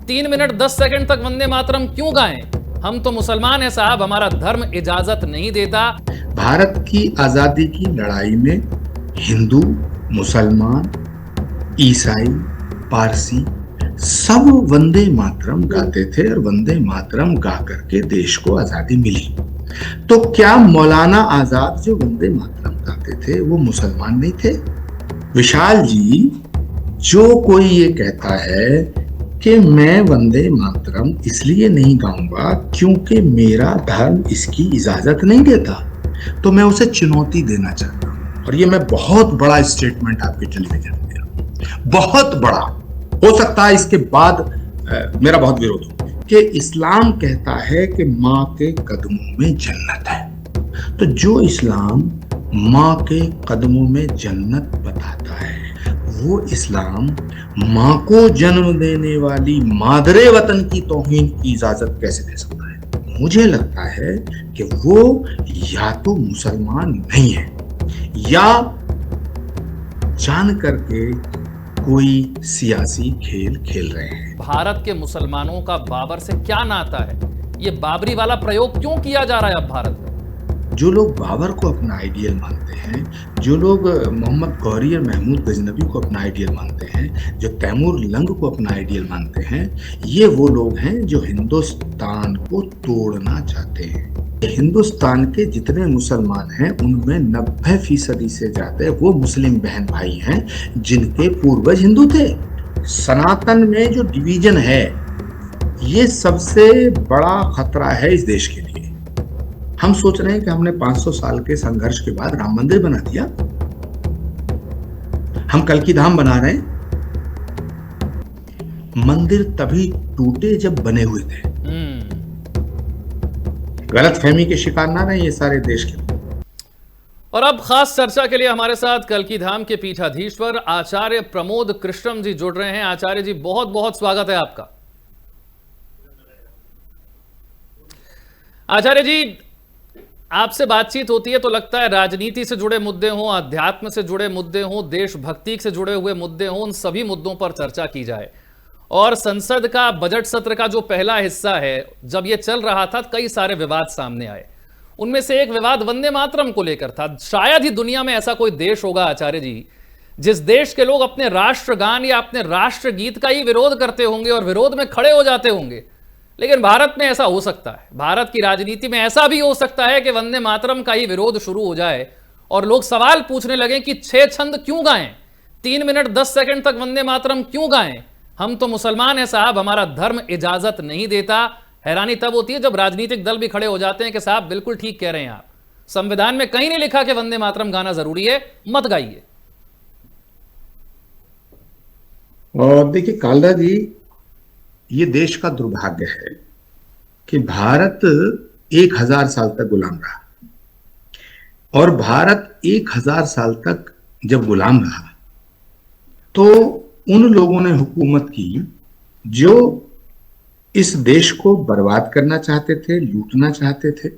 3 minute 10 second तक वंदे मातरम क्यों गाएं? हम तो मुसलमान हैं साहब, हमारा धर्म इजाजत नहीं देता। भारत की आजादी की लड़ाई में हिंदू, मुसलमान, ईसाई, पारसी सब वंदे मातरम गाते थे और वंदे मातरम गा करके देश को आजादी मिली। तो क्या मौलाना आजाद जो वंदे मातरम गाते थे वो मुसलमान नहीं थे? विशाल जी, जो कोई ये कहता है कि मैं वंदे मातरम इसलिए नहीं गाऊंगा क्योंकि मेरा धर्म इसकी इजाजत नहीं देता, तो मैं उसे चुनौती देना चाहता हूं। और ये मैं बहुत बड़ा स्टेटमेंट आपके टेलीविजन में दे रहा हूं, बहुत बड़ा। हो सकता है इसके बाद मेरा बहुत विरोध हो कि इस्लाम कहता है कि माँ के कदमों में जन्नत है। तो जो इस्लाम माँ के कदमों में जन्नत बताता है, वो इस्लाम माँ को जन्म देने वाली मादरे वतन की तौहीन की इजाजत कैसे दे सकता है? मुझे लगता है कि वो या तो मुसलमान नहीं है या जान करके कोई सियासी खेल खेल रहे हैं। भारत के मुसलमानों का बाबर से क्या नाता है? ये बाबरी वाला प्रयोग क्यों किया जा रहा है अब भारत में? जो लोग बाबर को अपना आइडियल मानते हैं, जो लोग मोहम्मद गौरी और महमूद गजनबी को अपना आइडियल मानते हैं, जो तैमूर लंग को अपना आइडियल मानते हैं, ये वो लोग हैं जो हिंदुस्तान को तोड़ना चाहते हैं। हिंदुस्तान के जितने मुसलमान हैं उनमें 90% से ज्यादा वो मुस्लिम बहन भाई हैं जिनके पूर्वज हिंदू थे। सनातन में जो डिवीजन है, ये सबसे बड़ा खतरा है इस देश के लिए। हम सोच रहे हैं कि हमने 500 साल के संघर्ष के बाद राम मंदिर बना दिया, हम कल्कि धाम बना रहे हैं। मंदिर तभी टूटे जब बने हुए थे। गलतफहमी के शिकार ना रहे ये सारे देश के। और अब खास चर्चा के लिए हमारे साथ कल्कि धाम के पीठाधीश्वर आचार्य प्रमोद कृष्णम जी जुड़ रहे हैं। आचार्य जी, बहुत बहुत स्वागत है आपका। आचार्य जी, आपसे बातचीत होती है तो लगता है राजनीति से जुड़े मुद्दे हों, अध्यात्म से जुड़े मुद्दे हों, देशभक्ति से जुड़े हुए मुद्दे हों, उन सभी मुद्दों पर चर्चा की जाए। और संसद का बजट सत्र का जो पहला हिस्सा है, जब यह चल रहा था, कई सारे विवाद सामने आए। उनमें से एक विवाद वंदे मातरम को लेकर था। शायद ही दुनिया में ऐसा कोई देश होगा आचार्य जी, जिस देश के लोग अपने राष्ट्रगान या अपने राष्ट्रगीत का ही विरोध करते होंगे और विरोध में खड़े हो जाते होंगे। लेकिन भारत में ऐसा हो सकता है, भारत की राजनीति में ऐसा भी हो सकता है कि वंदे मातरम का ही विरोध शुरू हो जाए और लोग सवाल पूछने लगे कि 6 छंद क्यों गाएं, 3 मिनट 10 सेकंड तक वंदे मातरम क्यों गाएं? हम तो मुसलमान हैं साहब, हमारा धर्म इजाजत नहीं देता। हैरानी तब होती है जब राजनीतिक दल भी खड़े हो जाते हैं कि साहब बिल्कुल ठीक कह रहे हैं आप, संविधान में कहीं नहीं लिखा कि वंदे मातरम गाना जरूरी है, मत गाइए। और देखिए कालरा जी, ये देश का दुर्भाग्य है कि भारत 1000 साल तक गुलाम रहा। और भारत 1000 साल तक जब गुलाम रहा तो उन लोगों ने हुकूमत की जो इस देश को बर्बाद करना चाहते थे, लूटना चाहते थे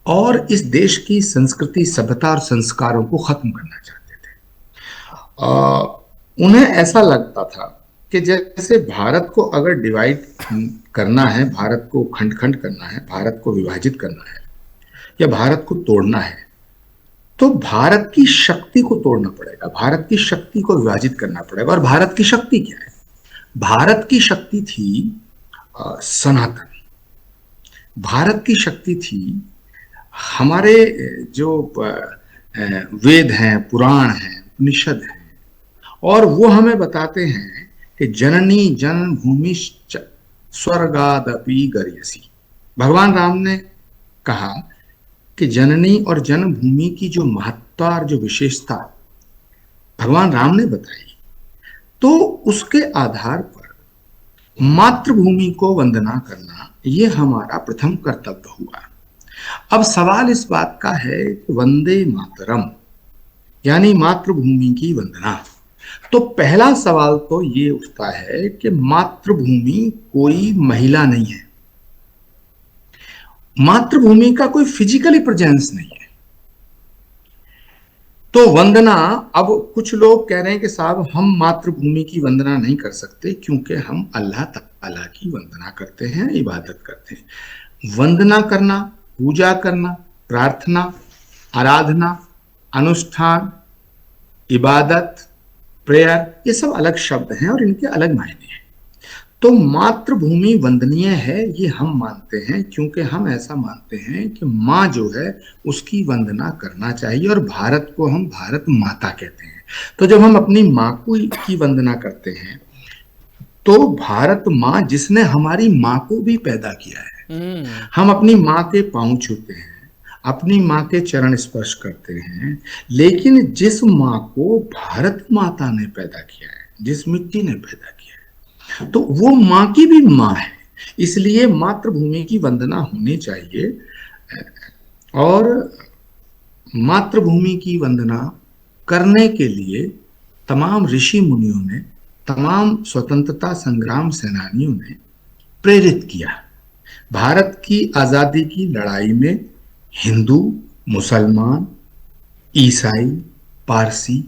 और इस देश की संस्कृति, सभ्यता और संस्कारों को खत्म करना चाहते थे। उन्हें ऐसा लगता था कि जैसे भारत को अगर डिवाइड करना है, भारत को खंड खंड करना है, भारत को विभाजित करना है या भारत को तोड़ना है, तो भारत की शक्ति को तोड़ना पड़ेगा, भारत की शक्ति को विभाजित करना पड़ेगा। और भारत की शक्ति क्या है? भारत की शक्ति थी सनातन। भारत की शक्ति थी हमारे जो वेद हैं, पुराण हैं, उपनिषद हैं, और वो हमें बताते हैं कि जननी जन्मभूमि स्वर्गादपि गर्यसी। भगवान राम ने कहा कि जननी और जन्मभूमि की जो महत्ता और जो विशेषता भगवान राम ने बताई, तो उसके आधार पर मातृभूमि को वंदना करना ये हमारा प्रथम कर्तव्य हुआ। अब सवाल इस बात का है कि वंदे मातरम यानी मातृभूमि की वंदना, तो पहला सवाल तो ये उठता है कि मातृभूमि कोई महिला नहीं है, मातृभूमि का कोई फिजिकली प्रेजेंस नहीं है। तो वंदना, अब कुछ लोग कह रहे हैं कि साहब हम मातृभूमि की वंदना नहीं कर सकते क्योंकि हम अल्लाह ताला की वंदना करते हैं, इबादत करते हैं। वंदना करना, पूजा करना, प्रार्थना, आराधना, अनुष्ठान, इबादत, प्रेयर, ये सब अलग शब्द हैं और इनके अलग मायने हैं। तो मातृभूमि वंदनीय है ये हम मानते हैं क्योंकि हम ऐसा मानते हैं कि माँ जो है उसकी वंदना करना चाहिए, और भारत को हम भारत माता कहते हैं। तो जब हम अपनी माँ को की वंदना करते हैं तो भारत माँ जिसने हमारी माँ को भी पैदा किया है, हम्म। हम अपनी माँ के पांव छूते हैं, अपनी माँ के चरण स्पर्श करते हैं, लेकिन जिस माँ को भारत माता ने पैदा किया है, जिस मिट्टी ने पैदा किया है, तो वो माँ की भी माँ है। इसलिए मातृभूमि की वंदना होनी चाहिए। और मातृभूमि की वंदना करने के लिए तमाम ऋषि मुनियों ने, तमाम स्वतंत्रता संग्राम सेनानियों ने प्रेरित किया। भारत की आजादी की लड़ाई में हिंदू, मुसलमान, ईसाई, पारसी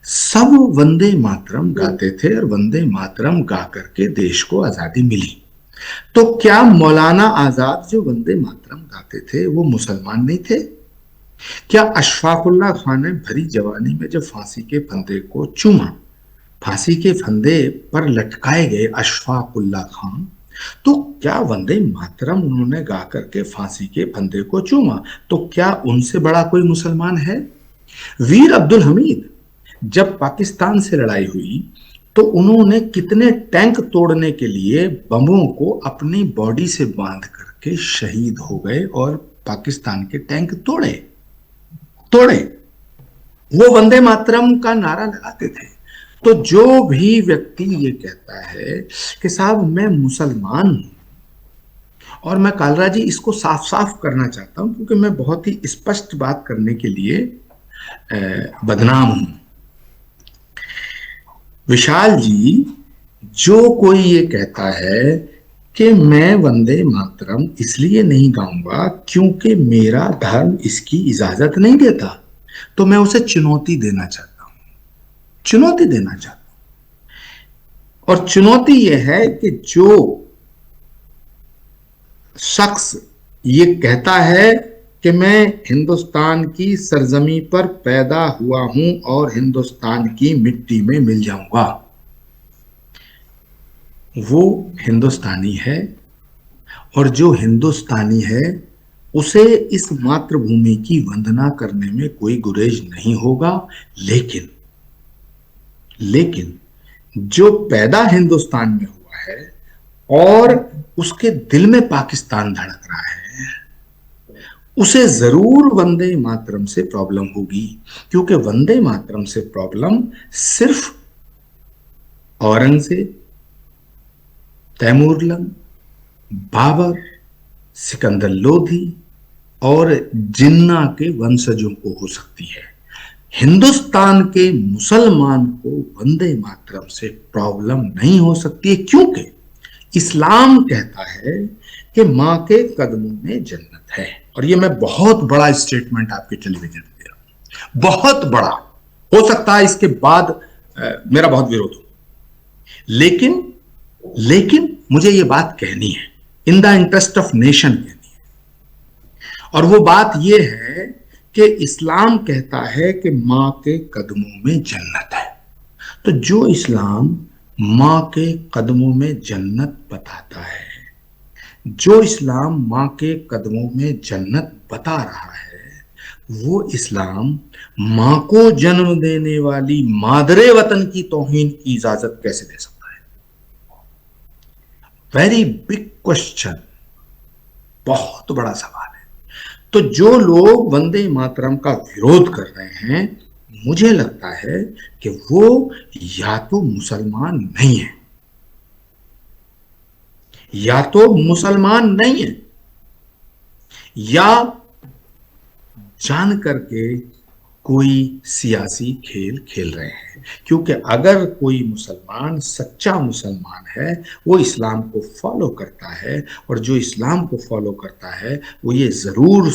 सब वंदे मातरम गाते थे और वंदे मातरम गा करके देश को आजादी मिली। तो क्या मौलाना आजाद जो वंदे मातरम गाते थे वो मुसलमान नहीं थे? क्या अशफाकुल्ला खान ने भरी जवानी में जब फांसी के फंदे को चूमा, फांसी के फंदे पर लटकाए गए अशफाकुल्ला खान, तो क्या वंदे मातरम उन्होंने गा करके फांसी के फंदे को चूमा? तो क्या उनसे बड़ा कोई मुसलमान है? वीर अब्दुल हमीद जब पाकिस्तान से लड़ाई हुई तो उन्होंने कितने टैंक तोड़ने के लिए बमों को अपनी बॉडी से बांध करके शहीद हो गए और पाकिस्तान के टैंक तोड़े तोड़े। वो वंदे मातरम का नारा लगाते थे। तो जो भी व्यक्ति ये कहता है कि साहब मैं मुसलमान हूं, और मैं कालरा जी इसको साफ साफ करना चाहता हूं क्योंकि मैं बहुत ही स्पष्ट बात करने के लिए बदनाम हूं। विशाल जी, जो कोई ये कहता है कि मैं वंदे मातरम इसलिए नहीं गाऊंगा क्योंकि मेरा धर्म इसकी इजाजत नहीं देता, तो मैं उसे चुनौती देना चाहता हूं, चुनौती देना चाहता हूं। और चुनौती यह है कि जो शख्स ये कहता है कि मैं हिंदुस्तान की सरजमी पर पैदा हुआ हूं और हिंदुस्तान की मिट्टी में मिल जाऊंगा, वो हिंदुस्तानी है। और जो हिंदुस्तानी है उसे इस मातृभूमि की वंदना करने में कोई गुरेज नहीं होगा। लेकिन लेकिन जो पैदा हिंदुस्तान में हुआ है और उसके दिल में पाकिस्तान धड़क रहा है, उसे जरूर वंदे मातरम से प्रॉब्लम होगी, क्योंकि वंदे मातरम से प्रॉब्लम सिर्फ औरंगजेब, तैमूरलंग, बाबर, सिकंदर लोधी और जिन्ना के वंशजों को हो सकती है। हिंदुस्तान के मुसलमान को वंदे मातरम से प्रॉब्लम नहीं हो सकती है, क्योंकि इस्लाम कहता है कि मां के कदमों में जन्नत है। और ये मैं बहुत बड़ा स्टेटमेंट आपके टेलीविजन पे दे रहा हूं, बहुत बड़ा। हो सकता है इसके बाद मेरा बहुत विरोध हो, लेकिन लेकिन मुझे ये बात कहनी है, in the interest of nation कहनी है। और वो बात ये है कि इस्लाम कहता है कि मां के कदमों में जन्नत है। तो जो इस्लाम मां के कदमों में जन्नत बताता है, जो इस्लाम मां के कदमों में जन्नत बता रहा है, वो इस्लाम मां को जन्म देने वाली मादरे वतन की तौहीन की इजाजत कैसे दे सकता है? वेरी बिग क्वेश्चन, बहुत बड़ा सवाल है। तो जो लोग वंदे मातरम का विरोध कर रहे हैं, मुझे लगता है कि वो या तो मुसलमान नहीं है, या तो मुसलमान नहीं है, या जान करके कोई सियासी खेल खेल रहे हैं। क्योंकि अगर कोई मुसलमान सच्चा मुसलमान है, वो इस्लाम को फॉलो करता है, और जो इस्लाम को फॉलो करता है वो ये जरूर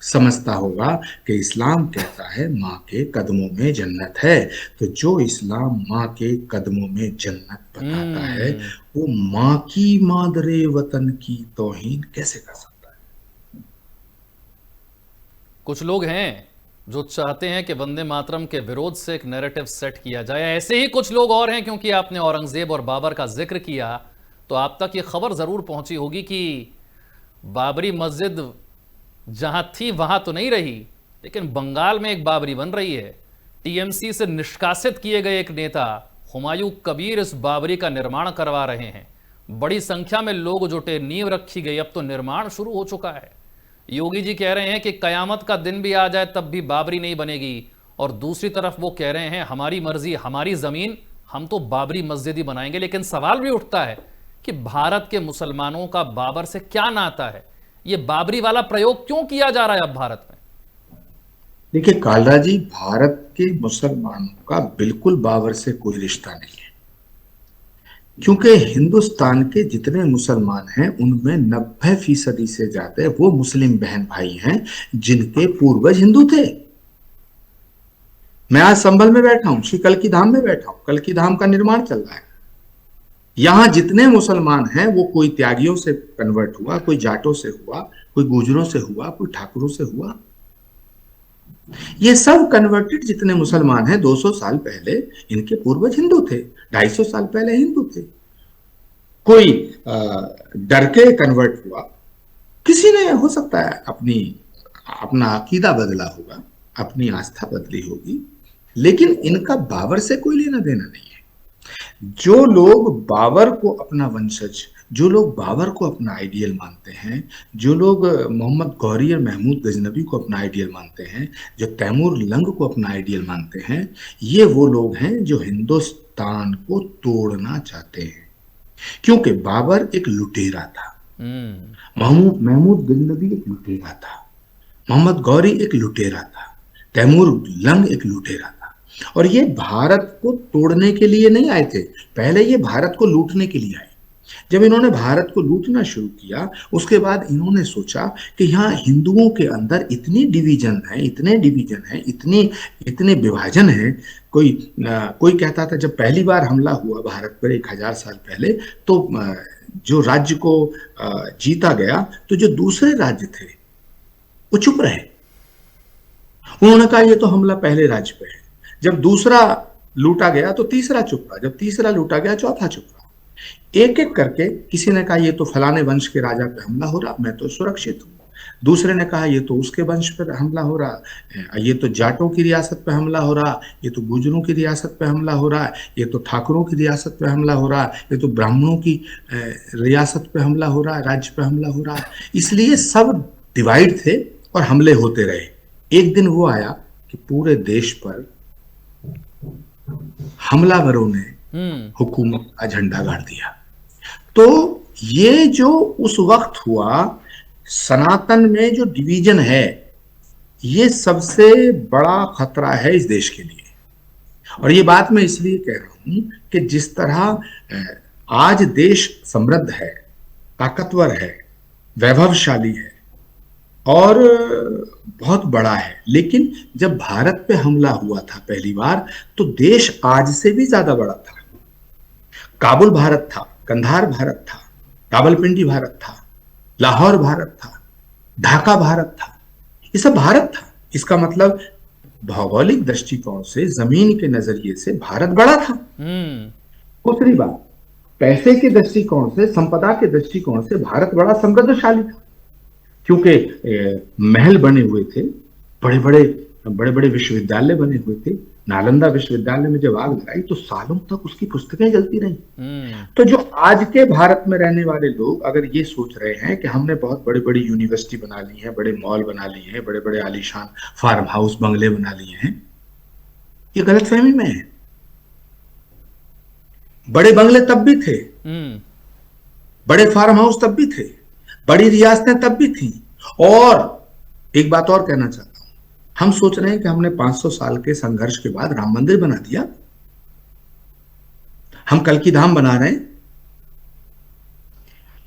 समझता होगा कि इस्लाम कहता है माँ के कदमों में जन्नत है। तो जो इस्लाम माँ के कदमों में जन्नत बताता है, हम्म। वो माँ की मादरे वतन की तौहीन कैसे कर सकता है? कुछ लोग हैं जो चाहते हैं कि वंदे मातरम के विरोध से एक नैरेटिव सेट किया जाए। ऐसे ही कुछ लोग और हैं, क्योंकि आपने औरंगजेब और बाबर का जिक्र किया, तो आप तक ये खबर जरूर पहुंची होगी कि बाबरी मस्जिद जहां थी वहां तो नहीं रही, लेकिन बंगाल में एक बाबरी बन रही है। टीएमसी से निष्कासित किए गए एक नेता हुमायूं कबीर इस बाबरी का निर्माण करवा रहे हैं। बड़ी संख्या में लोग जुटे, नींव रखी गई, अब तो निर्माण शुरू हो चुका है। योगी जी कह रहे हैं कि कयामत का दिन भी आ जाए तब भी बाबरी नहीं बनेगी, और दूसरी तरफ वो कह रहे हैं हमारी मर्जी हमारी जमीन, हम तो बाबरी मस्जिद ही बनाएंगे। लेकिन सवाल भी उठता है कि भारत के मुसलमानों का बाबर से क्या नाता है? ये बाबरी वाला प्रयोग क्यों किया जा रहा है अब भारत में? देखिए कालरा जी, भारत के मुसलमानों का बिल्कुल बाबर से कोई रिश्ता नहीं है, क्योंकि हिंदुस्तान के जितने मुसलमान हैं उनमें 90% से ज्यादा वो मुस्लिम बहन भाई हैं जिनके पूर्वज हिंदू थे। मैं आज संभल में बैठा हूं, श्री कल की धाम में बैठा हूं, कल की धाम का निर्माण चल रहा है। यहां जितने मुसलमान हैं वो कोई त्यागियों से कन्वर्ट हुआ, कोई जाटों से हुआ, कोई गुजरों से हुआ, कोई ठाकुरों से हुआ। ये सब कन्वर्टेड जितने मुसलमान हैं 200 साल पहले इनके पूर्वज हिंदू थे, 250 साल पहले हिंदू थे। कोई डर के कन्वर्ट हुआ, किसी ने हो सकता है अपनी अपना अकीदा बदला होगा, अपनी आस्था बदली होगी, लेकिन इनका बाबर से कोई लेना देना नहीं है। जो लोग बाबर को अपना वंशज, जो लोग बाबर को अपना आइडियल मानते हैं, जो लोग मोहम्मद गौरी और महमूद गजनबी को अपना आइडियल मानते हैं, जो तैमूर लंग को अपना आइडियल मानते हैं, ये वो लोग हैं जो हिंदुस्तान को तोड़ना चाहते हैं। क्योंकि बाबर एक लुटेरा था, हम्म। महमूद महमूद गजनबी एक लुटेरा था, मोहम्मद गौरी एक लुटेरा था, तैमूर लंग एक लुटेरा था। और ये भारत को तोड़ने के लिए नहीं आए थे, पहले ये भारत को लूटने के लिए आए। जब इन्होंने भारत को लूटना शुरू किया, उसके बाद इन्होंने सोचा कि यहाँ हिंदुओं के अंदर इतनी डिवीजन है, इतने डिवीजन है, इतनी इतने विभाजन है। कोई कहता था, जब पहली बार हमला हुआ भारत पर 1000 साल पहले, तो जो राज्य को जीता गया, तो जो दूसरे राज्य थे वो चुप रहे। उन्होंने कहा ये तो हमला पहले राज्य पे है। जब दूसरा लूटा गया तो तीसरा चुप रहा, जब तीसरा लूटा गया चौथा चुप रहा। एक एक करके किसी ने कहा ये तो फलाने वंश के राजा पे हमला हो रहा, मैं तो सुरक्षित हूं। दूसरे ने कहा ये तो उसके वंश पर हमला हो रहा, ये तो जाटों की रियासत पे हमला हो रहा, ये तो गुजरों की रियासत पे हमला हो रहा, ये तो ठाकुरों की रियासत पे हमला हो रहा, ये तो ब्राह्मणों की रियासत पे हमला हो रहा, राज्य पे हमला हो रहा। इसलिए सब डिवाइड थे और हमले होते रहे। एक दिन वो आया कि पूरे देश पर हमलावरों ने हम्म। हुकूमत का झंडा गाड़ दिया। तो ये जो उस वक्त हुआ, सनातन में जो डिवीजन है, ये सबसे बड़ा खतरा है इस देश के लिए। और ये बात मैं इसलिए कह रहा हूं कि जिस तरह आज देश समृद्ध है, ताकतवर है, वैभवशाली है और बहुत बड़ा है, लेकिन जब भारत पे हमला हुआ था पहली बार, तो देश आज से भी ज्यादा बड़ा था। काबुल भारत था, कंधार भारत था, रावलपिंडी भारत था, लाहौर भारत था, ढाका भारत था, ये सब भारत था। इसका मतलब भौगोलिक दृष्टिकोण से, जमीन के नजरिए से भारत बड़ा था। हम्म। दूसरी बात, पैसे के दृष्टिकोण से, संपदा के दृष्टिकोण से भारत बड़ा समृद्धशाली था, क्योंकि महल बने हुए थे, बड़े बड़े बड़े बड़े विश्वविद्यालय बने हुए थे। नालंदा विश्वविद्यालय में जब आग लगाई तो सालों तक उसकी पुस्तकें जलती रही। तो जो आज के भारत में रहने वाले लोग अगर ये सोच रहे हैं कि हमने बहुत बड़ी बड़ी यूनिवर्सिटी बना ली है, बड़े मॉल बना लिए हैं, बड़े बड़े आलीशान फार्म हाउस बंगले बना लिए हैं, ये गलतफहमी में है। बड़े बंगले तब भी थे, बड़े फार्म हाउस तब भी थे, बड़ी रियासतें तब भी थी। और एक बात और कहना चाहता हूं, हम सोच रहे हैं कि हमने 500 साल के संघर्ष के बाद राम मंदिर बना दिया, हम कल की धाम बना रहे हैं।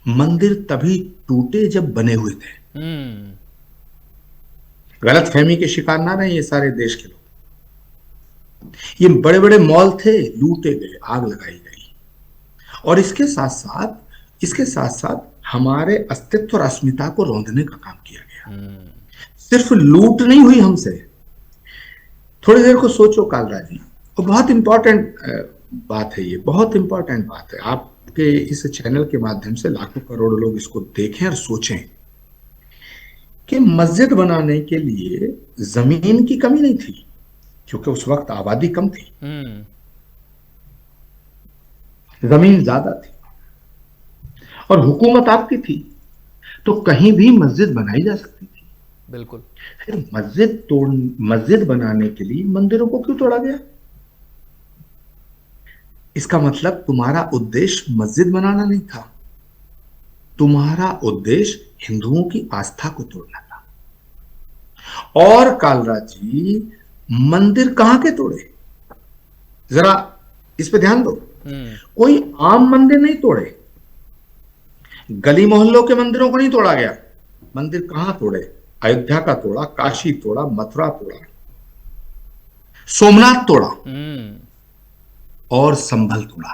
मंदिर तभी टूटे जब बने हुए थे। गलत फहमी के शिकार ना रहे ये सारे देश के लोग। ये बड़े बड़े मॉल थे, लूटे गए, आग लगाई गई। और इसके साथ साथ हमारे अस्तित्व और अस्मिता को रौंदने का काम किया गया। सिर्फ लूट नहीं हुई हमसे। थोड़ी देर को सोचो कालराज जी, और बहुत इंपॉर्टेंट बात है, ये बहुत इंपॉर्टेंट बात है। आपके इस चैनल के माध्यम से लाखों करोड़ लोग इसको देखें और सोचें कि मस्जिद बनाने के लिए जमीन की कमी नहीं थी, क्योंकि उस वक्त आबादी कम थी, जमीन ज्यादा थी और हुकूमत आपकी थी, तो कहीं भी मस्जिद बनाई जा सकती थी। बिल्कुल। फिर मस्जिद बनाने के लिए मंदिरों को क्यों तोड़ा गया? इसका मतलब तुम्हारा उद्देश्य मस्जिद बनाना नहीं था, तुम्हारा उद्देश्य हिंदुओं की आस्था को तोड़ना था। और कालराज जी, मंदिर कहां के तोड़े? जरा इस पे ध्यान दो। कोई आम मंदिर नहीं तोड़े, गली मोहल्लों के मंदिरों को नहीं तोड़ा गया। मंदिर कहां तोड़े? अयोध्या का तोड़ा, काशी तोड़ा, मथुरा तोड़ा, सोमनाथ तोड़ा और संभल तोड़ा।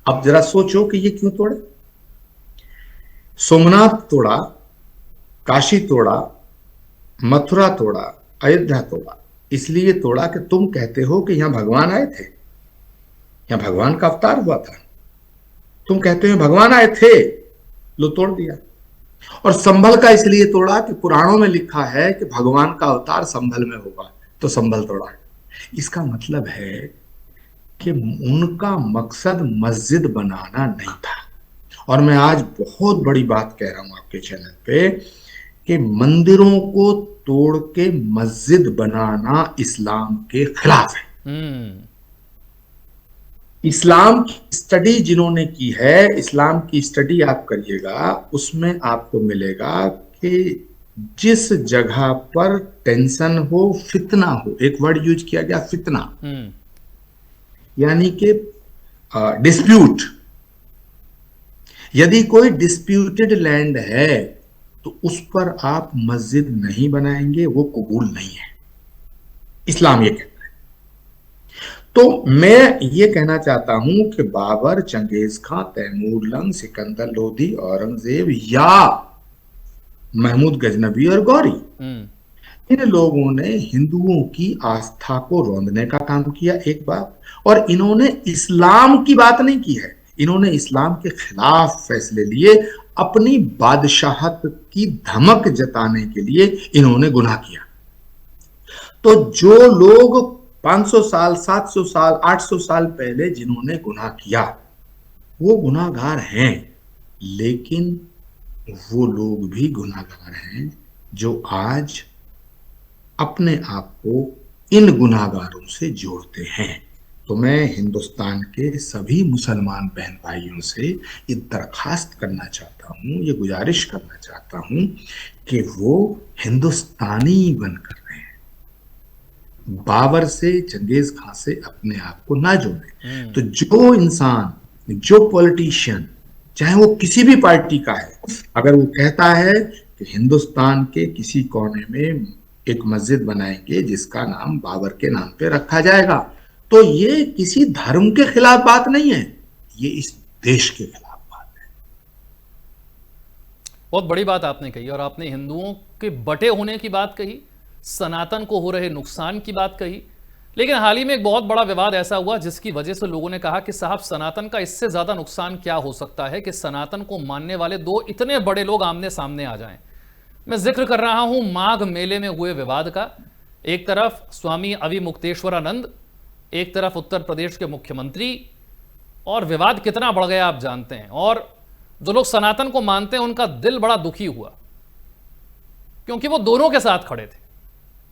अब जरा सोचो कि ये क्यों तोड़े? सोमनाथ तोड़ा, काशी तोड़ा, मथुरा तोड़ा, अयोध्या तोड़ा। इसलिए तोड़ा कि तुम कहते हो कि यहां भगवान आए थे, यहां भगवान का अवतार हुआ था। तुम कहते हो भगवान आए थे, लो तोड़ दिया। और संभल का इसलिए तोड़ा कि पुराणों में लिखा है कि भगवान का अवतार संभल में होगा, तो संभल तोड़ा। इसका मतलब है कि उनका मकसद मस्जिद बनाना नहीं था। और मैं आज बहुत बड़ी बात कह रहा हूं आपके चैनल पे कि मंदिरों को तोड़ के मस्जिद बनाना इस्लाम के खिलाफ है। इस्लाम की स्टडी जिन्होंने की है, इस्लाम की स्टडी आप करिएगा, उसमें आपको मिलेगा कि जिस जगह पर टेंशन हो, फितना हो, एक वर्ड यूज किया गया, फितना, यानी कि डिस्प्यूट। यदि कोई डिस्प्यूटेड लैंड है तो उस पर आप मस्जिद नहीं बनाएंगे, वो कबूल नहीं है। इस्लाम ये कहता है। तो मैं ये कहना चाहता हूं कि बाबर, चंगेज खां, तैमूर लंग, सिकंदर लोधी, औरंगजेब या महमूद गजनबी और गौरी, इन लोगों ने हिंदुओं की आस्था को रौंदने का काम किया, एक बात। और इन्होंने इस्लाम की बात नहीं की है, इन्होंने इस्लाम के खिलाफ फैसले लिए। अपनी बादशाहत की धमक जताने के लिए इन्होंने गुनाह किया। तो जो लोग 500 साल, 700 साल, 800 साल पहले जिन्होंने गुनाह किया, वो गुनाहगार हैं, लेकिन वो लोग भी गुनाहगार हैं जो आज अपने आप को इन गुनाहगारों से जोड़ते हैं। तो मैं हिंदुस्तान के सभी मुसलमान बहन भाइयों से ये दरखास्त करना चाहता हूं, ये गुजारिश करना चाहता हूं कि वो हिंदुस्तानी बनकर रहें, बाबर से, चंगेज खां से अपने आप को ना जोड़ें। तो जो इंसान, जो पॉलिटिशियन, चाहे वो किसी भी पार्टी का है, अगर वो कहता है कि हिंदुस्तान के किसी कोने में एक मस्जिद बनाएंगे जिसका नाम बाबर के नाम पे रखा जाएगा, तो ये किसी धर्म के खिलाफ बात नहीं है, ये इस देश के खिलाफ बात है। बहुत बड़ी बात आपने कही, और आपने हिंदुओं के बटे होने की बात कही, सनातन को हो रहे नुकसान की बात कही। लेकिन हाल ही में एक बहुत बड़ा विवाद ऐसा हुआ जिसकी वजह से लोगों ने कहा कि साहब, सनातन का इससे ज्यादा नुकसान क्या हो सकता है कि सनातन को मानने वाले दो इतने बड़े लोग आमने सामने आ जाएं। मैं जिक्र कर रहा हूं माघ मेले में हुए विवाद का। एक तरफ स्वामी अविमुक्तेश्वरानंद, एक तरफ उत्तर प्रदेश के मुख्यमंत्री, और विवाद कितना बढ़ गया आप जानते हैं। और जो लोग सनातन को मानते हैं उनका दिल बड़ा दुखी हुआ, क्योंकि वो दोनों के साथ खड़े थे।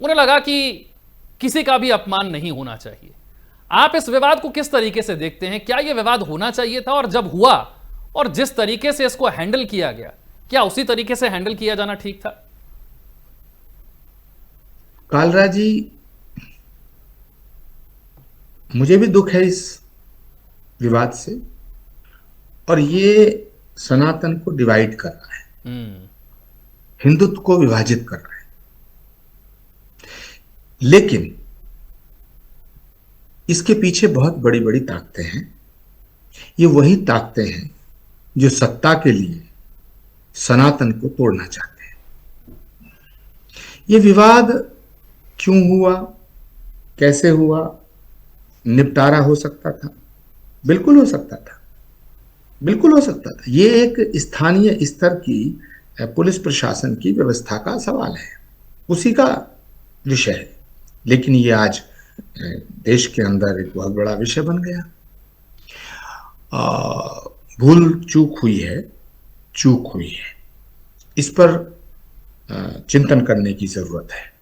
उन्हें लगा कि किसी का भी अपमान नहीं होना चाहिए। आप इस विवाद को किस तरीके से देखते हैं? क्या यह विवाद होना चाहिए था, और जब हुआ और जिस तरीके से इसको हैंडल किया गया, क्या उसी तरीके से हैंडल किया जाना ठीक था? कालरा जी, मुझे भी दुख है इस विवाद से, और ये सनातन को डिवाइड कर रहा है, हिंदुत्व को विभाजित कर रहा है। लेकिन इसके पीछे बहुत बड़ी बड़ी ताकतें हैं। ये वही ताकतें हैं जो सत्ता के लिए सनातन को तोड़ना चाहते हैं। ये विवाद क्यों हुआ, कैसे हुआ, निपटारा हो सकता था, बिल्कुल हो सकता था, बिल्कुल हो सकता था। ये एक स्थानीय स्तर की पुलिस प्रशासन की व्यवस्था का सवाल है, उसी का विषय है। लेकिन ये आज देश के अंदर एक बहुत बड़ा विषय बन गया। भूल चूक हुई है, चूक हुई है, इस पर चिंतन करने की जरूरत है।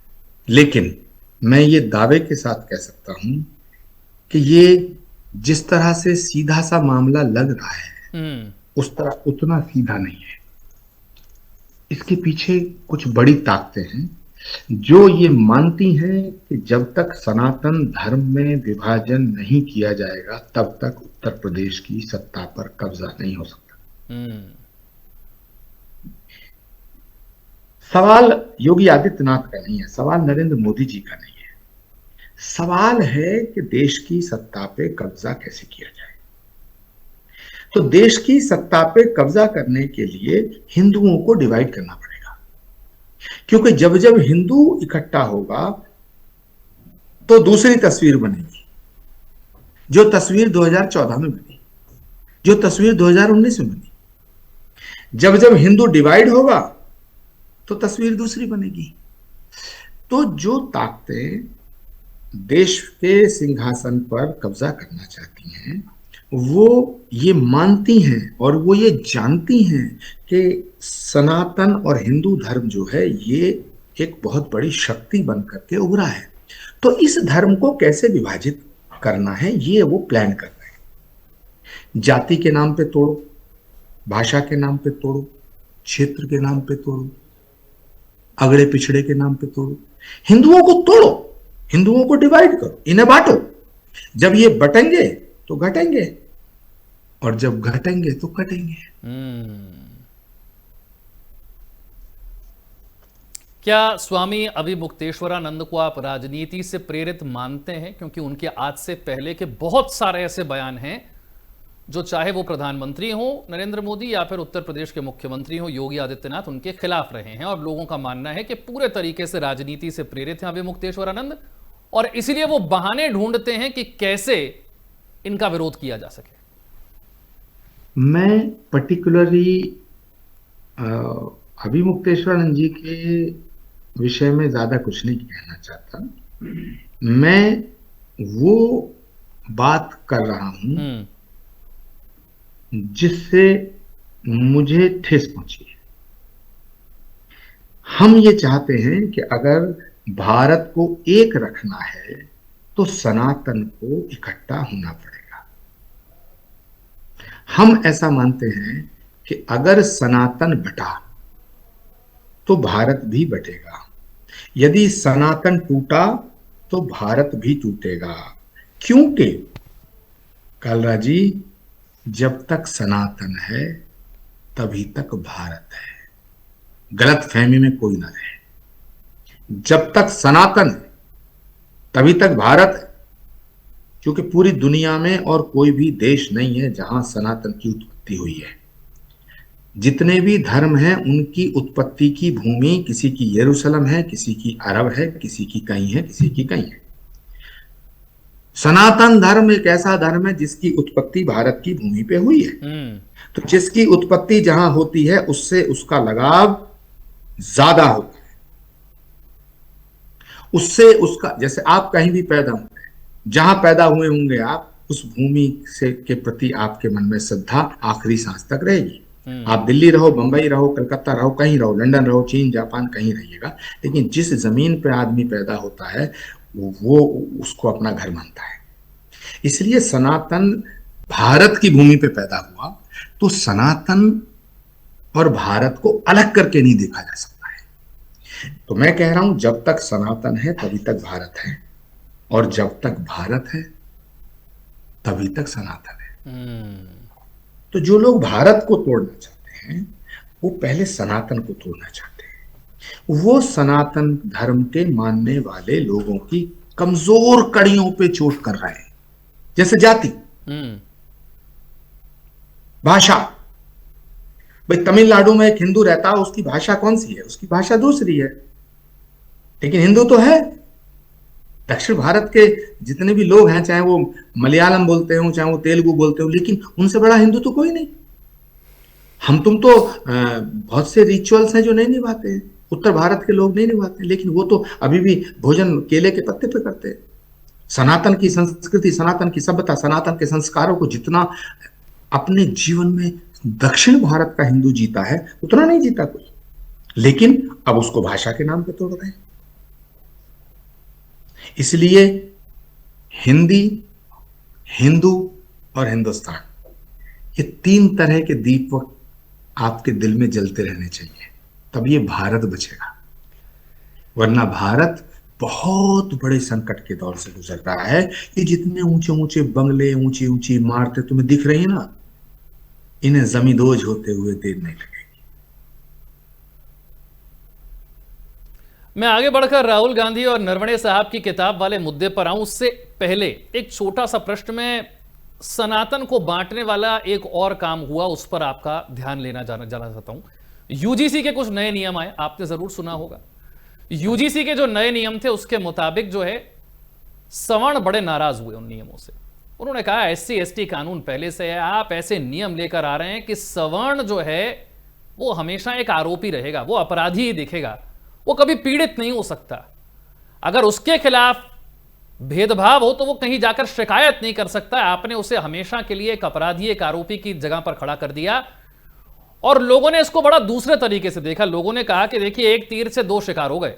लेकिन मैं ये दावे के साथ कह सकता हूं कि ये जिस तरह से सीधा सा मामला लग रहा है उस तरह उतना सीधा नहीं है। इसके पीछे कुछ बड़ी ताकतें हैं जो ये मानती हैं कि जब तक सनातन धर्म में विभाजन नहीं किया जाएगा तब तक उत्तर प्रदेश की सत्ता पर कब्जा नहीं हो सकता। सवाल योगी आदित्यनाथ का नहीं है, सवाल नरेंद्र मोदी जी का नहीं है। सवाल है कि देश की सत्ता पे कब्जा कैसे किया जाए। तो देश की सत्ता पे कब्जा करने के लिए हिंदुओं को डिवाइड करना पड़ेगा, क्योंकि जब जब हिंदू इकट्ठा होगा तो दूसरी तस्वीर बनेगी, जो तस्वीर 2014 में बनी, जो तस्वीर 2019 में बनी। जब जब हिंदू डिवाइड होगा तो तस्वीर दूसरी बनेगी। तो जो ताकतें देश के सिंहासन पर कब्जा करना चाहती हैं वो ये मानती हैं और वो ये जानती हैं कि सनातन और हिंदू धर्म जो है ये एक बहुत बड़ी शक्ति बन करके उभरा है। तो इस धर्म को कैसे विभाजित करना है ये वो प्लान कर रहे हैं। जाति के नाम पे तोड़ो, भाषा के नाम पे तोड़ो, क्षेत्र के नाम पे तोड़ो, अगड़े पिछड़े के नाम पे तोड़ो, हिंदुओं को तोड़ो, हिंदुओं को डिवाइड करो, इन्हें बांटो। जब ये बटेंगे तो घटेंगे और जब घटेंगे तो कटेंगे। क्या स्वामी अभिमुक्तेश्वरानंद को आप राजनीति से प्रेरित मानते हैं? क्योंकि उनके आज से पहले के बहुत सारे ऐसे बयान हैं जो चाहे वो प्रधानमंत्री हो नरेंद्र मोदी या फिर उत्तर प्रदेश के मुख्यमंत्री हो योगी आदित्यनाथ, उनके खिलाफ रहे हैं और लोगों का मानना है कि पूरे तरीके से राजनीति से प्रेरित हैं अभिमुक्तेश्वरानंद और इसीलिए वो बहाने ढूंढते हैं कि कैसे इनका विरोध किया जा सके। मैं पर्टिकुलरली अभिमुक्तेश्वरानंद जी के विषय में ज्यादा कुछ नहीं कहना चाहता। मैं वो बात कर रहा हूं जिससे मुझे ठेस पहुंची है। हम ये चाहते हैं कि अगर भारत को एक रखना है तो सनातन को इकट्ठा होना पड़ेगा। हम ऐसा मानते हैं कि अगर सनातन बटा तो भारत भी बटेगा, यदि सनातन टूटा तो भारत भी टूटेगा। क्योंकि कालरा जी, जब तक सनातन है तभी तक भारत है, गलत फहमी में कोई ना रहे। जब तक सनातन है तभी तक भारत है, क्योंकि पूरी दुनिया में और कोई भी देश नहीं है जहां सनातन की उत्पत्ति हुई है। जितने भी धर्म हैं उनकी उत्पत्ति की भूमि किसी की यरूशलेम है, किसी की अरब है, किसी की कहीं है, किसी की कहीं है। सनातन धर्म एक ऐसा धर्म है जिसकी उत्पत्ति भारत की भूमि पे हुई है। तो जिसकी उत्पत्ति जहां होती है उससे उसका लगाव ज्यादा होता है, उससे उसका, जैसे आप कहीं भी पैदा होंगे, जहां पैदा हुए होंगे आप, उस भूमि से के प्रति आपके मन में श्रद्धा आखिरी सांस तक रहेगी। आप दिल्ली रहो, बंबई रहो, कलकत्ता रहो, कहीं रहो, लंदन रहो, चीन, जापान, कहीं रहिएगा, लेकिन जिस जमीन पे आदमी पैदा होता है वो उसको अपना घर मानता है। इसलिए सनातन भारत की भूमि पे पैदा हुआ तो सनातन और भारत को अलग करके नहीं देखा जा सकता है। तो मैं कह रहा हूं जब तक सनातन है तभी तक भारत है और जब तक भारत है तभी तक सनातन है। तो जो लोग भारत को तोड़ना चाहते हैं वो पहले सनातन को तोड़ना चाहते हैं। वो सनातन धर्म के मानने वाले लोगों की कमजोर कड़ियों पे चोट कर रहे हैं, जैसे जाति, हम्म। भाषा। भाई तमिलनाडु में एक हिंदू रहता है, उसकी भाषा कौन सी है? उसकी भाषा दूसरी है, लेकिन हिंदू तो है। दक्षिण भारत के जितने भी लोग हैं, चाहे वो मलयालम बोलते हो, चाहे वो तेलुगु बोलते हो, लेकिन उनसे बड़ा हिंदू तो कोई नहीं। हम तुम तो बहुत से रिचुअल्स हैं जो नहीं निभाते हैं, उत्तर भारत के लोग नहीं निभाते, लेकिन वो तो अभी भी भोजन केले के पत्ते पे करते हैं। सनातन की संस्कृति, सनातन की सभ्यता, सनातन के संस्कारों को जितना अपने जीवन में दक्षिण भारत का हिंदू जीता है, उतना नहीं जीता कोई। लेकिन अब उसको भाषा के नाम पे तोड़ रहे हैं। इसलिए हिंदी, हिंदू और हिंदुस्तान, ये तीन तरह के दीपक आपके दिल में जलते रहने चाहिए, तब ये भारत बचेगा। वरना भारत बहुत बड़े संकट के दौर से गुजर रहा है। ये जितने ऊंचे ऊंचे बंगले, ऊंची ऊंची इमारतें तुम्हें दिख रही है ना, इन्हें जमींदोज होते हुए देर नहीं लगेगी। मैं आगे बढ़कर राहुल गांधी और नरवणे साहब की किताब वाले मुद्दे पर आऊं, उससे पहले एक छोटा सा प्रश्न में सनातन को बांटने वाला एक और काम हुआ, उस पर आपका ध्यान जाना चाहता हूं। यूजीसी के कुछ नए नियम आए, आपने जरूर सुना होगा। यूजीसी के जो नए नियम थे उसके मुताबिक जो है, सवर्ण बड़े नाराज हुए उन नियमों से। उन्होंने कहा एससी एसटी कानून पहले से है, आप ऐसे नियम लेकर आ रहे हैं कि सवर्ण जो है वो हमेशा एक आरोपी रहेगा, वो अपराधी ही दिखेगा, वो कभी पीड़ित नहीं हो सकता। अगर उसके खिलाफ भेदभाव हो तो वो कहीं जाकर शिकायत नहीं कर सकता। आपने उसे हमेशा के लिए एक अपराधी, एक आरोपी की जगह पर खड़ा कर दिया। और लोगों ने इसको बड़ा दूसरे तरीके से देखा। लोगों ने कहा कि देखिए, एक तीर से दो शिकार हो गए।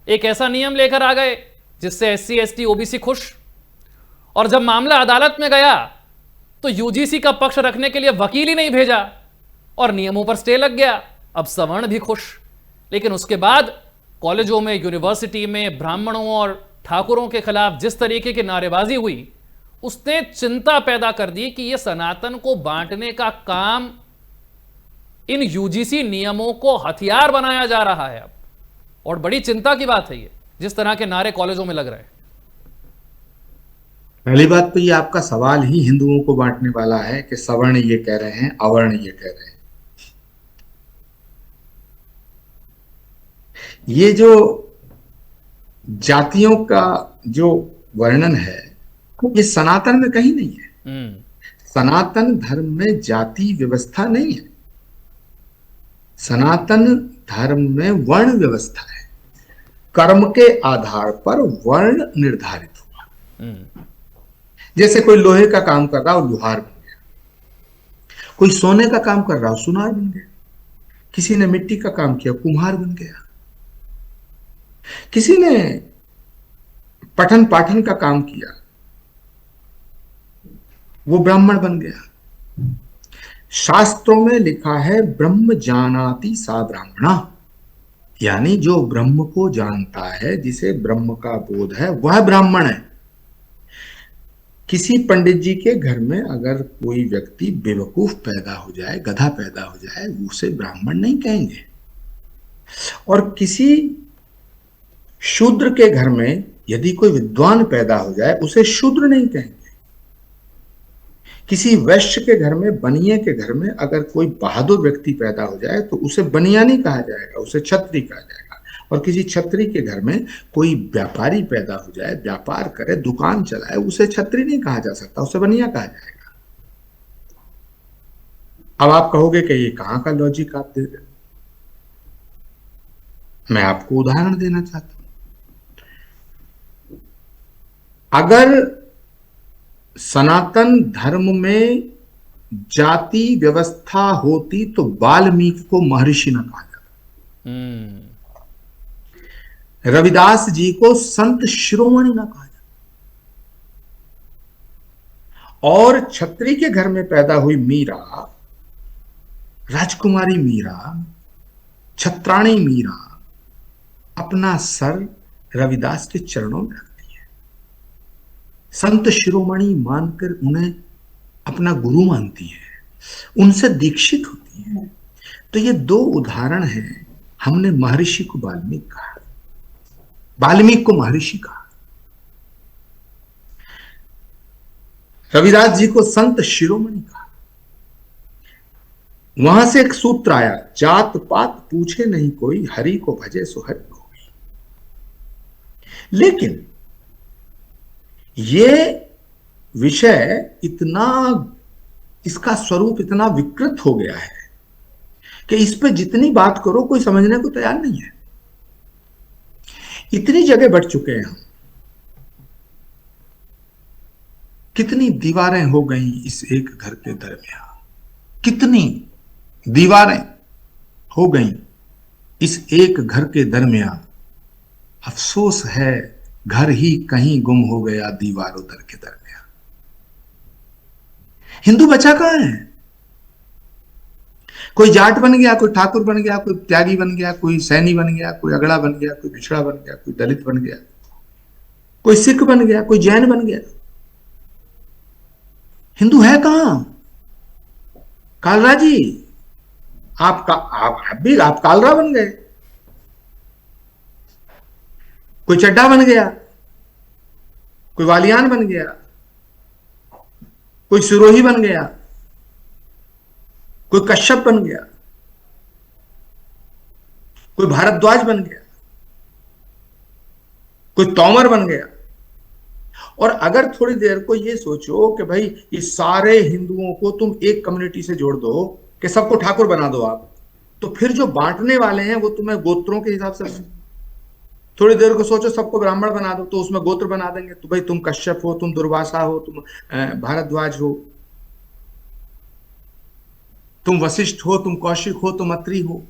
एक ऐसा नियम लेकर आ गए जिससे एससी एसटी ओबीसी खुश, और जब मामला अदालत में गया तो यूजीसी का पक्ष रखने के लिए वकील ही नहीं भेजा और नियमों पर स्टे लग गया। अब सवर्ण भी खुश। लेकिन उसके बाद कॉलेजों में, यूनिवर्सिटी में ब्राह्मणों और ठाकुरों के खिलाफ जिस तरीके की नारेबाजी हुई, उसने चिंता पैदा कर दी कि यह सनातन को बांटने का काम इन यूजीसी नियमों को हथियार बनाया जा रहा है अब। और बड़ी चिंता की बात है ये, जिस तरह के नारे कॉलेजों में लग रहे हैं। पहली बात तो ये आपका सवाल ही हिंदुओं को बांटने वाला है कि सवर्ण ये कह रहे हैं, अवर्ण ये कह रहे हैं। ये जो जातियों का जो वर्णन है, ये सनातन में कहीं नहीं है। सनातन धर्म में जाति व्यवस्था नहीं है। सनातन धर्म में वर्ण व्यवस्था है। कर्म के आधार पर वर्ण निर्धारित हुआ। जैसे कोई लोहे का काम कर रहा हो, लोहार बन गया। कोई सोने का काम कर रहा हो, सुनार बन गया। किसी ने मिट्टी का काम किया, कुम्हार बन गया। किसी ने पठन पाठन का काम किया, वो ब्राह्मण बन गया। शास्त्रों में लिखा है ब्रह्म जानाति सा ब्राह्मणा, यानी जो ब्रह्म को जानता है, जिसे ब्रह्म का बोध है, वह ब्राह्मण है। किसी पंडित जी के घर में अगर कोई व्यक्ति बेवकूफ पैदा हो जाए, गधा पैदा हो जाए, उसे ब्राह्मण नहीं कहेंगे। और किसी शूद्र के घर में यदि कोई विद्वान पैदा हो जाए, उसे शूद्र नहीं कहेंगे। किसी वैश्य के घर में, बनिए के घर में अगर कोई बहादुर व्यक्ति पैदा हो जाए तो उसे बनिया नहीं कहा जाएगा, उसे छत्री कहा जाएगा। और किसी छत्री के घर में कोई व्यापारी पैदा हो जाए, व्यापार करे, दुकान चलाए, उसे छत्री नहीं कहा जा सकता, उसे बनिया कहा जाएगा। अब आप कहोगे कि ये कहां का लॉजिक आप दे रहे हो? मैं आपको उदाहरण देना चाहता हूं। अगर सनातन धर्म में जाति व्यवस्था होती तो वाल्मीकि को महर्षि न कहा जाता, रविदास जी को संत शिरोमणि न कहा जाता, और छत्री के घर में पैदा हुई मीरा, राजकुमारी मीरा, छत्राणी मीरा, अपना सर रविदास के चरणों में रखती है, संत शिरोमणि मानकर उन्हें अपना गुरु मानती है, उनसे दीक्षित होती है। तो ये दो उदाहरण हैं हमने महर्षि को वाल्मीकि कहा, वाल्मीकि को महर्षि कहा, रविदास जी को संत शिरोमणि कहा। वहां से एक सूत्र आया, जात पात पूछे नहीं कोई, हरि को भजे सो हरि कोई। लेकिन ये विषय इतना, इसका स्वरूप इतना विकृत हो गया है कि इस पे जितनी बात करो कोई समझने को तैयार नहीं है। इतनी जगह बढ़ चुके हैं हम, कितनी दीवारें हो गई इस एक घर के दरमियान, कितनी दीवारें हो गई इस एक घर के दरमियान। अफसोस है घर ही कहीं गुम हो गया दीवारों दर के दरमियान। हिंदू बचा कहां है? कोई जाट बन गया, कोई ठाकुर बन गया, कोई त्यागी बन गया, कोई सैनी बन गया, कोई अगड़ा बन गया, कोई पिछड़ा बन गया, कोई दलित बन गया, कोई सिख बन गया, कोई जैन बन गया। हिंदू है कहां? कालरा जी, आप कालरा बन गए। कोई चड्डा बन गया, कोई वालियान बन गया, कोई सिरोही बन गया, कोई कश्यप बन गया, कोई भारद्वाज बन गया, कोई तोमर बन गया। और अगर थोड़ी देर को ये सोचो कि भाई इस सारे हिंदुओं को तुम एक कम्युनिटी से जोड़ दो कि सबको ठाकुर बना दो आप, तो फिर जो बांटने वाले हैं वो तुम्हें गोत्रों के हिसाब से। थोड़ी देर को सोचो सबको ब्राह्मण बना दो तो उसमें गोत्र बना देंगे, तो भाई तुम कश्यप हो, तुम दुर्वासा हो, तुम भारद्वाज हो, तुम वशिष्ठ हो, तुम कौशिक हो, तुम अत्रि हो।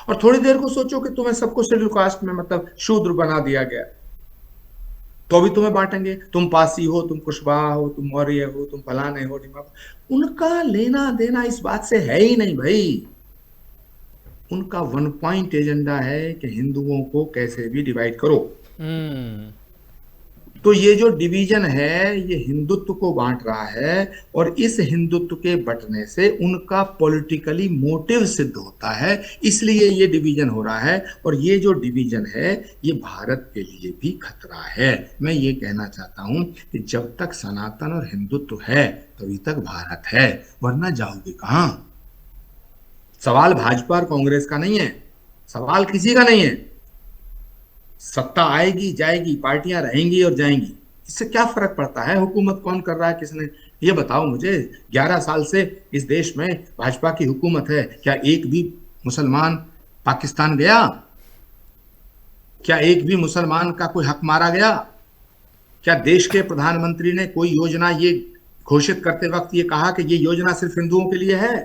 और थोड़ी देर को सोचो कि तुम्हें सबको शेड्यूल कास्ट में मतलब शूद्र बना दिया गया, तो भी तुम्हें बांटेंगे। तुम पासी हो, तुम कुशवाहा हो, तुम मौर्य हो, तुम फलाने हो, उनका लेना देना इस बात से है ही नहीं भाई। उनका वन पॉइंट एजेंडा है कि हिंदुओं को कैसे भी डिवाइड करो। तो ये जो डिवीजन है ये हिंदुत्व को बांट रहा है, और इस हिंदुत्व के बंटने से उनका पॉलिटिकली मोटिव सिद्ध होता है, इसलिए ये डिवीजन हो रहा है। और ये जो डिवीजन है ये भारत के लिए भी खतरा है। मैं ये कहना चाहता हूं कि जब तक सनातन और हिंदुत्व है तभी तक भारत है, वरना जाओगे कहां? सवाल भाजपा और कांग्रेस का नहीं है, सवाल किसी का नहीं है। सत्ता आएगी जाएगी, पार्टियां रहेंगी और जाएंगी, इससे क्या फर्क पड़ता है हुकूमत कौन कर रहा है, किसने? ये बताओ मुझे, 11 साल से इस देश में भाजपा की हुकूमत है, क्या एक भी मुसलमान पाकिस्तान गया? क्या एक भी मुसलमान का कोई हक मारा गया? क्या देश के प्रधानमंत्री ने कोई योजना ये घोषित करते वक्त ये कहा कि ये योजना सिर्फ हिंदुओं के लिए है?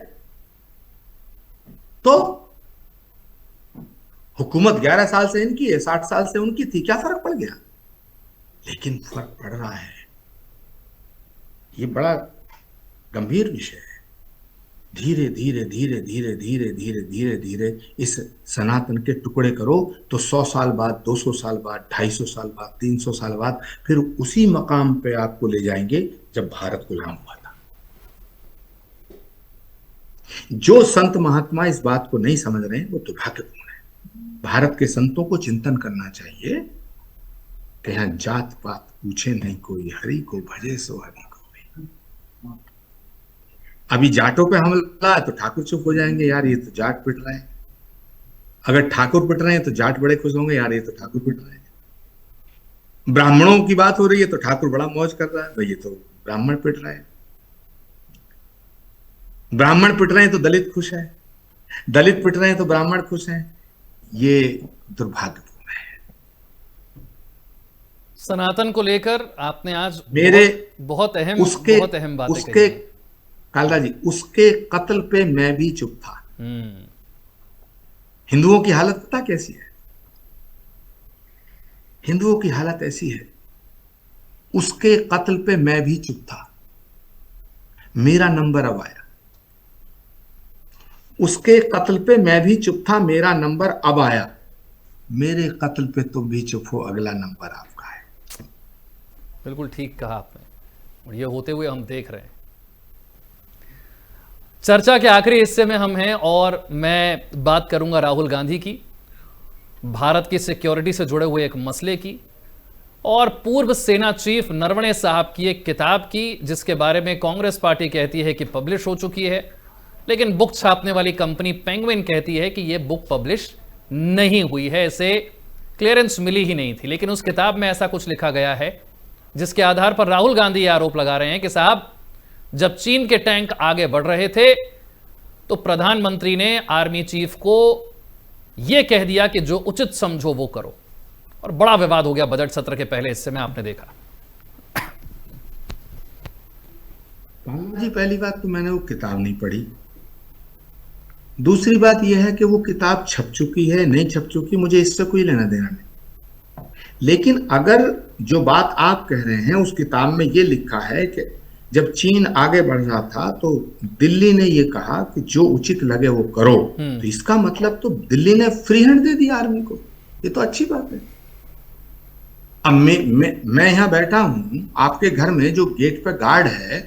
तो हुकूमत 11 साल से इनकी है, 60 साल से उनकी थी, क्या फर्क पड़ गया? लेकिन फर्क पड़ रहा है। ये बड़ा गंभीर विषय है। धीरे धीरे धीरे धीरे धीरे धीरे धीरे धीरे इस सनातन के टुकड़े करो तो 100 साल बाद, 200 साल बाद, 250 साल बाद, 300 साल बाद फिर उसी मकाम पे आपको ले जाएंगे जब भारत गुलाम हुआ था। जो संत महात्मा इस बात को नहीं समझ रहे हैं वो दुर्भाग्यपूर्ण है। भारत के संतों को चिंतन करना चाहिए कि यहां जात पात पूछे नहीं कोई, हरि को भजे सो हरि को। अभी जाटों पे हमला है तो ठाकुर चुप हो जाएंगे, यार ये तो जाट पिट रहे हैं। अगर ठाकुर पिट रहे हैं तो जाट बड़े खुश होंगे, यार ये तो ठाकुर पिट रहे हैं। ब्राह्मणों की बात हो रही है तो ठाकुर बड़ा मौज कर रहा है, भाई ये तो ब्राह्मण पिट रहे हैं। ब्राह्मण पिट रहे हैं तो दलित खुश है, दलित पिट रहे हैं तो ब्राह्मण खुश हैं। ये दुर्भाग्यपूर्ण है। सनातन को लेकर आपने आज मेरे बहुत अहम बातें कही हैं। कालरा जी, उसके कत्ल पे मैं भी चुप था। हिंदुओं की हालत पता कैसी है? हिंदुओं की हालत ऐसी है, उसके कत्ल पे मैं भी चुप था, मेरा नंबर अब आया। उसके कत्ल पे मैं भी चुप था, मेरा नंबर अब आया। मेरे कत्ल पे तुम भी चुप हो, अगला नंबर आपका है। बिल्कुल ठीक कहा आपने, और ये होते हुए हम देख रहे हैं। चर्चा के आखिरी हिस्से में हम हैं और मैं बात करूंगा राहुल गांधी की। भारत की सिक्योरिटी से जुड़े हुए एक मसले की, और पूर्व सेना चीफ नरवणे साहब की एक किताब की, जिसके बारे में कांग्रेस पार्टी कहती है कि पब्लिश हो चुकी है, लेकिन बुक छापने वाली कंपनी पेंगुइन कहती है कि यह बुक पब्लिश नहीं हुई है, इसे क्लियरेंस मिली ही नहीं थी। लेकिन उस किताब में ऐसा कुछ लिखा गया है जिसके आधार पर राहुल गांधी यह आरोप लगा रहे हैं कि साहब, जब चीन के टैंक आगे बढ़ रहे थे तो प्रधानमंत्री ने आर्मी चीफ को यह कह दिया कि जो उचित समझो वो करो, और बड़ा विवाद हो गया बजट सत्र के पहले हिस्से में, आपने देखा। जी, पहली बात तो मैंने वो किताब नहीं पढ़ी। दूसरी बात यह है कि वो किताब छप चुकी है नहीं छप चुकी, मुझे इससे कोई लेना देना नहीं। लेकिन अगर जो बात आप कह रहे हैं उस किताब में ये लिखा है कि जब चीन आगे बढ़ रहा था तो दिल्ली ने ये कहा कि जो उचित लगे वो करो, तो इसका मतलब तो दिल्ली ने फ्री हैंड दे दिया आर्मी को। ये तो अच्छी बात है। अब मैं यहां बैठा हूं, आपके घर में जो गेट पे गार्ड है,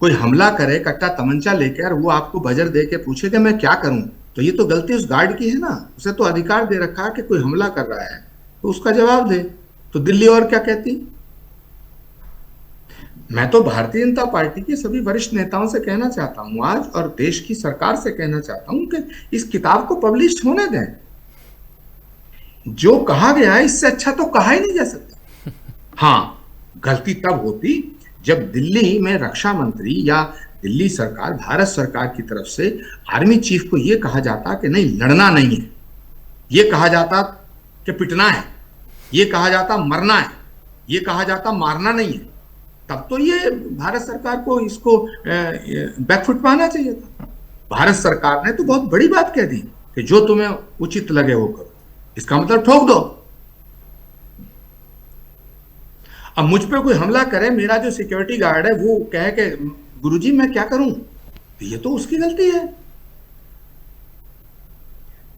कोई हमला करे कट्टा तमंचा लेकर, वो आपको बजर दे के पूछे कि मैं क्या करूं, तो ये तो गलती उस गार्ड की है ना। उसे तो अधिकार दे रखा है कि कोई हमला कर रहा है तो उसका जवाब दे। तो दिल्ली और क्या कहती? मैं तो भारतीय जनता पार्टी के सभी वरिष्ठ नेताओं से कहना चाहता हूं आज, और देश की सरकार से कहना चाहता हूं कि इस किताब को पब्लिश होने दें। जो कहा गया है इससे अच्छा तो कहा ही नहीं जा सकता। हाँ, गलती तब होती जब दिल्ली में रक्षा मंत्री या दिल्ली सरकार, भारत सरकार की तरफ से आर्मी चीफ को यह कहा जाता कि नहीं, लड़ना नहीं है, यह कहा जाता कि पिटना है, यह कहा जाता मरना है, यह कहा जाता मारना नहीं है, तब तो ये भारत सरकार को इसको बैकफुट पाना चाहिए था। भारत सरकार ने तो बहुत बड़ी बात कह दी कि जो तुम्हें उचित लगे वो करो, इसका मतलब ठोक दो। अब मुझ पे कोई हमला करे, मेरा जो सिक्योरिटी गार्ड है वो कहे कि गुरुजी मैं क्या करूं, तो ये तो उसकी गलती है।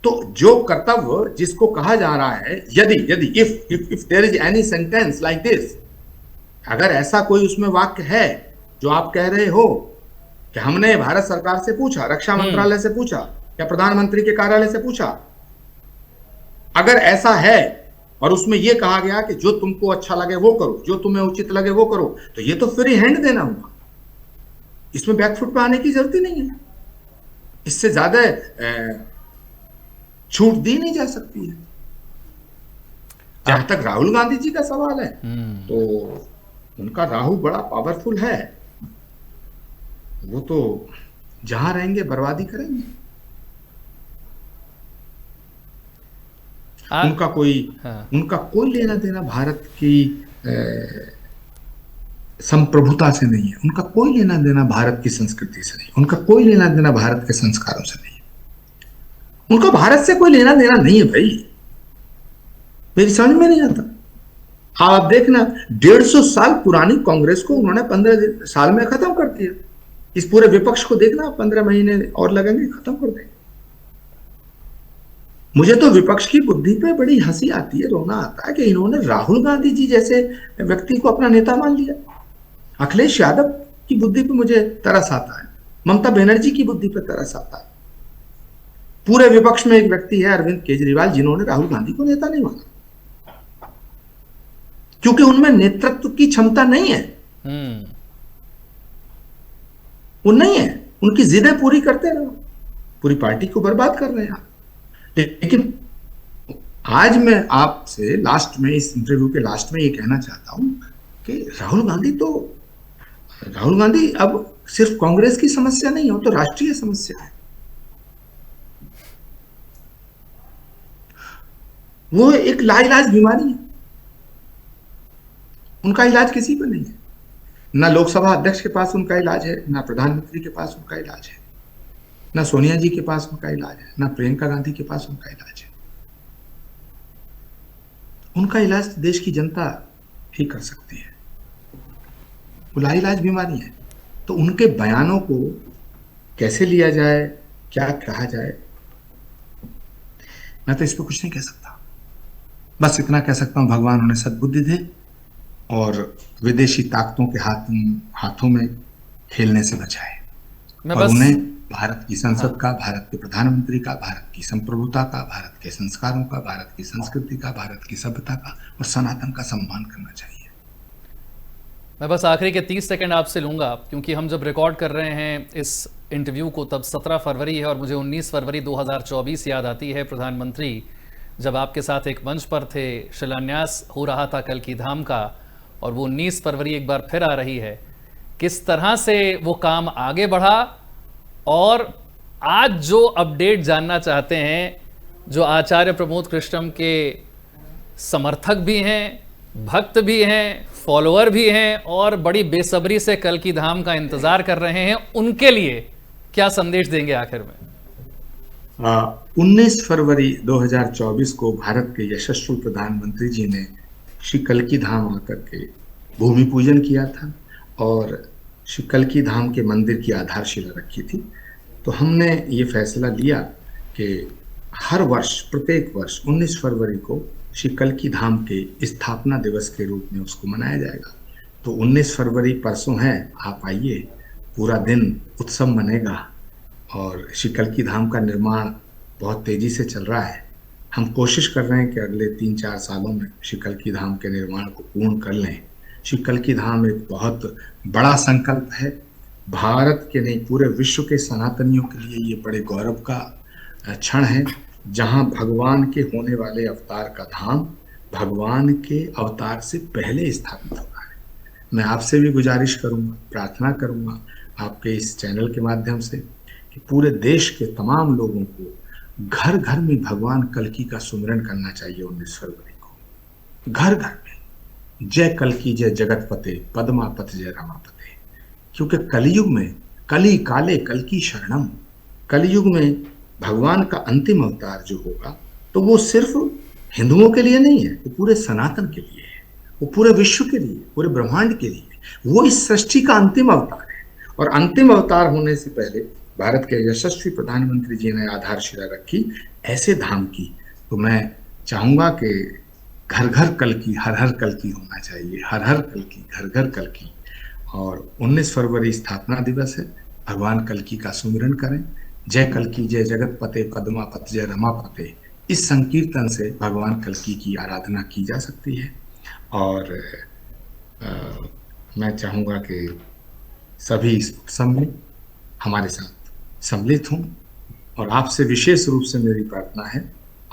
तो जो कर्तव्य जिसको कहा जा रहा है, यदि if there is any sentence like this, अगर ऐसा कोई उसमें वाक्य है जो आप कह रहे हो कि हमने भारत सरकार से पूछा, रक्षा मंत्रालय से पूछा या प्रधानमंत्री के कार्यालय से पूछा, अगर ऐसा है और उसमें यह कहा गया कि जो तुमको अच्छा लगे वो करो, जो तुम्हें उचित लगे वो करो, तो ये तो फ्री हैंड देना हुआ। इसमें बैकफुट पे आने की जरूरत ही नहीं है। इससे ज्यादा छूट दी नहीं जा सकती है। जहां तक राहुल गांधी जी का सवाल है, तो उनका राहु बड़ा पावरफुल है। वो तो जहां रहेंगे बर्बादी करेंगे। उनका कोई लेना देना भारत की संप्रभुता से नहीं है। उनका कोई लेना देना भारत की संस्कृति से नहीं है। उनका कोई लेना देना भारत के संस्कारों से नहीं है। उनका भारत से कोई लेना देना नहीं है भाई। मेरी समझ में नहीं आता। आप देखना, 150 साल पुरानी कांग्रेस को उन्होंने 15 साल में खत्म कर दिया। इस पूरे विपक्ष को देखना, 15 महीने और लगेंगे खत्म कर देंगे। मुझे तो विपक्ष की बुद्धि पे बड़ी हंसी आती है, रोना आता है कि इन्होंने राहुल गांधी जी जैसे व्यक्ति को अपना नेता मान लिया। अखिलेश यादव की बुद्धि पे मुझे तरस आता है, ममता बनर्जी की बुद्धि पे तरस आता है। पूरे विपक्ष में एक व्यक्ति है अरविंद केजरीवाल, जिन्होंने राहुल गांधी को नेता नहीं माना, क्योंकि उनमें नेतृत्व की क्षमता नहीं है। वो नहीं है। उनकी जिदें पूरी करते रहो, पूरी पार्टी को बर्बाद कर रहे हैं आप। लेकिन आज मैं आपसे लास्ट में, इस इंटरव्यू के लास्ट में ये कहना चाहता हूं कि राहुल गांधी अब सिर्फ कांग्रेस की समस्या नहीं है, वो तो राष्ट्रीय समस्या है। वो एक लाइलाज बीमारी है। उनका इलाज किसी पर नहीं है। ना लोकसभा अध्यक्ष के पास उनका इलाज है, ना प्रधानमंत्री के पास उनका इलाज है, ना सोनिया जी के पास उनका इलाज है, ना प्रियंका गांधी के पास उनका इलाज है। उनका इलाज देश की जनता ही कर सकती है। वो लाइलाज बीमारी है। तो उनके बयानों को कैसे लिया जाए, क्या कहा जाए, मैं तो इस पर कुछ नहीं कह सकता। बस इतना कह सकता हूं, भगवान उन्हें सद्बुद्धि दे और विदेशी ताकतों के हाथों में खेलने से बचाए, और उन्हें भारत की संसद का, भारत के प्रधानमंत्री का, भारत की संप्रभुता का, भारत के संस्कारों का, भारत की संस्कृति का, भारत की सभ्यता का और सनातन का सम्मान करना चाहिए। मैं बस आखिरी के 30 सेकंड आपसे लूँगा, क्योंकि हम जब रिकॉर्ड कर रहे हैं इस इंटरव्यू को तब 17 फरवरी है और मुझे 19 फरवरी 2024 याद आती है। प्रधानमंत्री जब आपके साथ एक मंच पर थे, शिलान्यास हो रहा था कल्की धाम का, और वो 19 फरवरी एक बार फिर आ रही है। किस तरह से वो काम आगे बढ़ा, और आज जो अपडेट जानना चाहते हैं, जो आचार्य प्रमोद कृष्णम के समर्थक भी हैं, भक्त भी हैं, फॉलोअर भी हैं और बड़ी बेसब्री से कल्की धाम का इंतजार कर रहे हैं, उनके लिए क्या संदेश देंगे आखिर में? 19 फरवरी 2024 को भारत के यशस्वी प्रधानमंत्री जी ने श्री कल्की धाम आकर के भूमि पूजन किया था और श्री कल्की धाम के मंदिर की आधारशिला रखी थी। तो हमने ये फैसला लिया कि हर वर्ष, प्रत्येक वर्ष 19 फरवरी को श्री कल्की धाम के स्थापना दिवस के रूप में उसको मनाया जाएगा। तो 19 फरवरी परसों है, आप आइए, पूरा दिन उत्सव मनेगा और श्री कल्की धाम का निर्माण बहुत तेजी से चल रहा है। हम कोशिश कर रहे हैं कि अगले 3-4 सालों में श्री कल्की धाम के निर्माण को पूर्ण कर लें। श्री कल्की धाम एक बहुत बड़ा संकल्प है, भारत के नहीं पूरे विश्व के सनातनियों के लिए ये बड़े गौरव का क्षण है, जहां भगवान के होने वाले अवतार का धाम भगवान के अवतार से पहले स्थापित हुआ है। मैं आपसे भी गुजारिश करूंगा, प्रार्थना करूंगा आपके इस चैनल के माध्यम से कि पूरे देश के तमाम लोगों को घर घर में भगवान कल्की का सुमिरन करना चाहिए। 19 फरवरी को घर घर में जय कल्की जय जगतपते पद्मापत जय रमापते, क्योंकि कलयुग में कली काले कल्की शरणम, कलयुग में भगवान का अंतिम अवतार जो होगा तो वो सिर्फ हिंदुओं के लिए नहीं है, वो पूरे सनातन के लिए है, वो पूरे विश्व के लिए, पूरे ब्रह्मांड के लिए, वो इस सृष्टि का अंतिम अवतार है। और अंतिम अवतार होने से पहले भारत के यशस्वी प्रधानमंत्री जी ने आधारशिला रखी ऐसे धाम की। तो मैं चाहूंगा कि घर घर कल्की, हर हर कल्की होना चाहिए, हर हर कल्की, घर घर कल्की। और 19 फरवरी स्थापना दिवस है, भगवान कल्की का सुमिरन करें। जय कल्की जय जगतपते पद्मापत जय रमापते, इस संकीर्तन से भगवान कल्की की आराधना की जा सकती है। और मैं चाहूँगा कि सभी इस उत्सव में हमारे साथ सम्मिलित हों। और आपसे विशेष रूप से मेरी प्रार्थना है,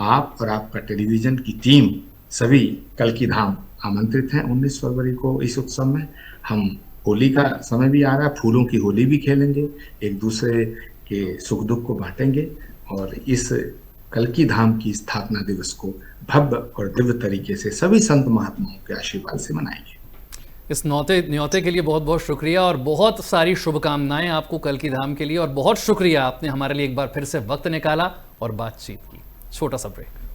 आप और आपका टेलीविज़न की टीम सभी कल्की धाम आमंत्रित हैं 19 फरवरी को इस उत्सव में। हम होली का समय भी आ रहा है, फूलों की होली भी खेलेंगे, एक दूसरे के सुख दुख को बांटेंगे और इस कल्की धाम की स्थापना दिवस को भव्य और दिव्य तरीके से सभी संत महात्माओं के आशीर्वाद से मनाएंगे। इस न्योते के लिए बहुत बहुत शुक्रिया और बहुत सारी शुभकामनाएं आपको कल्की धाम के लिए, और बहुत शुक्रिया आपने हमारे लिए एक बार फिर से वक्त निकाला और बातचीत की। छोटा सा ब्रेक।